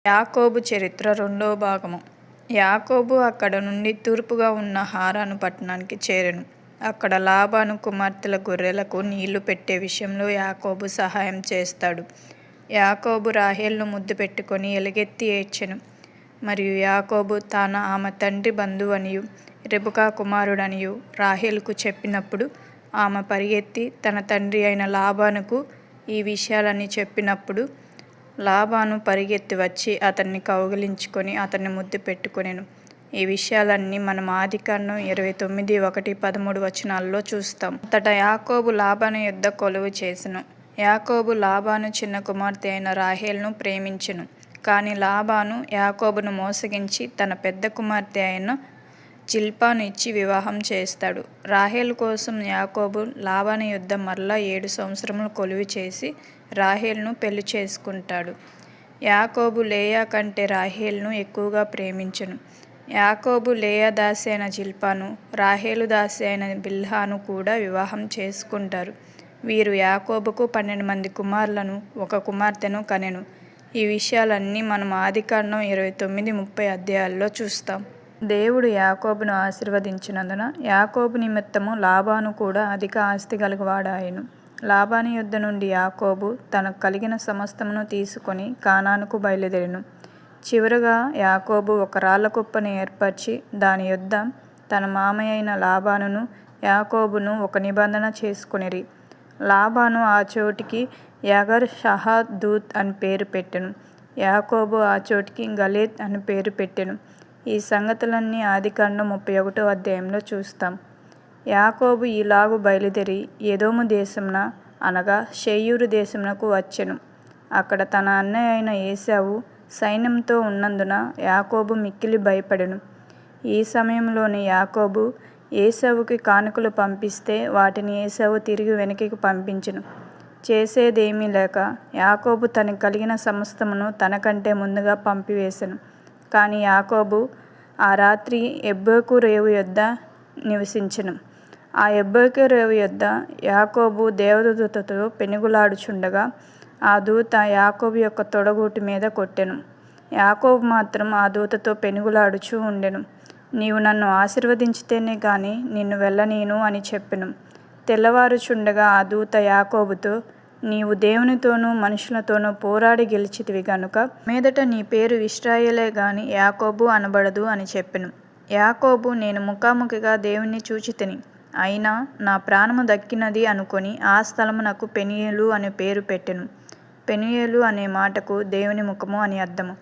యాకోబు చరిత్ర 2వ భాగము. యాకోబు అక్కడ నుండి తూర్పుగా ఉన్న హారాను పట్టణానికి చేరెను. అక్కడ లాబాను కుమార్తెల గొర్రెలకు నీళ్లు పెట్టే విషయంలో యాకోబు సహాయం చేస్తాడు. యాకోబు రాహేలును ముద్దు పెట్టుకొని ఎలుగెత్తి ఏడ్చెను. మరియు యాకోబు తాను ఆమె తండ్రి బంధువనియు రెబెకా కుమారుడనియు రాహేలుకు చెప్పినప్పుడు ఆమె పరిగెత్తి తన తండ్రి అయిన లాబానుకు ఈ విషయాలన్నీ చెప్పినప్పుడు లాబాను పరిగెత్తి వచ్చి అతన్ని కౌగిలించుకొని అతన్ని ముద్దు పెట్టుకొనెను. ఈ విషయాలన్నీ మనం ఆదికాండం 29:1-13 చూస్తాం. అంతటా యాకోబు లాబాను యొద్ద కొలువు చేసెను. యాకోబు లాబాను చిన్న కుమార్తె అయిన రాహేలును ప్రేమించెను. కాని లాబాను యాకోబును మోసగించి తన పెద్ద కుమార్తె అయిన జిల్పాను ఇచ్చి వివాహం చేస్తాడు. రాహేలు కోసం యాకోబు లాబాను యొద్ద మరలా 7 సంవత్సరములు కొలువు చేసి రాహేలును పెళ్లి చేసుకుంటాడు. యాకోబు లేయా కంటే రాహేలును ఎక్కువగా ప్రేమించెను. యాకోబు లేయా దాసి అయిన జిల్పాను, రాహేలు దాసి అయిన బిల్హాను కూడా వివాహం చేసుకుంటారు. వీరు యాకోబుకు 12 మంది కుమారులను 1 కుమార్తెను కనెను. ఈ విషయాలన్నీ మనం ఆదికాండం 29-30 చూస్తాం. దేవుడు యాకోబును ఆశీర్వదించినందున యాకోబు నిమిత్తము లాబాను కూడా అధిక ఆస్తి గలవాడాయెను. లాబాను యొద్ద నుండి యాకోబు తనకు కలిగిన సమస్తమును తీసుకొని కానానుకు బయలుదేరెను. చివరగా యాకోబు ఒక రాళ్ల కుప్పను ఏర్పరచి దాని యొద్ద తన మామయ్య అయిన లాబానును యాకోబును ఒక నిబంధన చేసుకొనిరి. లాబాను ఆ చోటికి యగర్ షహదూత్ అని పేరు పెట్టెను. యాకోబు ఆ చోటికి గలేద్ అని పేరు పెట్టెను. ఈ సంగతులన్నీ ఆదికాండం 31 చూస్తాం. యాకోబు ఈలాగు బయలుదేరి ఎదోము దేశమున అనగా షేయూరు దేశమునకు వచ్చెను. అక్కడ తన అన్నయ్య అయిన ఏశావు సైన్యంతో ఉన్నందున యాకోబు మిక్కిలి భయపడెను. ఈ సమయంలోనే యాకోబు ఏశావుకి కానుకలు పంపిస్తే వాటిని ఏశావు తిరిగి వెనక్కి పంపించెను. చేసేదేమీ లేక యాకోబు తనకు కలిగిన సమస్తమును తనకంటే ముందుగా పంపివేశెను. కాని యాకోబు ఆ రాత్రి యబ్బోకు రేవు యొద్ద నివసించెను. ఆ యబ్బోకు రేవు యొద్ద యాకోబు దేవదూతతో పెనుగులాడుచుండగా ఆ దూత యాకోబు యొక్క తొడగూటి మీద కొట్టెను. యాకోబు మాత్రం ఆ దూతతో పెనుగులాడుచూ ఉండెను. నీవు నన్ను ఆశీర్వదించితేనే గాని నిన్ను వెళ్ళనీయను అని చెప్పెను. తెల్లవారుచుండగా ఆ దూత యాకోబుతో, నీవు దేవునితోనూ మనుషులతోనూ పోరాడి గెలిచితివి గనుక మీదట నీ పేరు ఇశ్రాయేలే గాని యాకోబు అనబడదు అని చెప్పెను. యాకోబు, నేను ముఖాముఖిగా దేవుణ్ణి చూచితిని, అయినా నా ప్రాణము దక్కినది అనుకొని ఆ స్థలమునకు పెనీయేలు అనే పేరు పెట్టెను. పెనూయేలు అనే మాటకు దేవుని ముఖము అని అర్థము.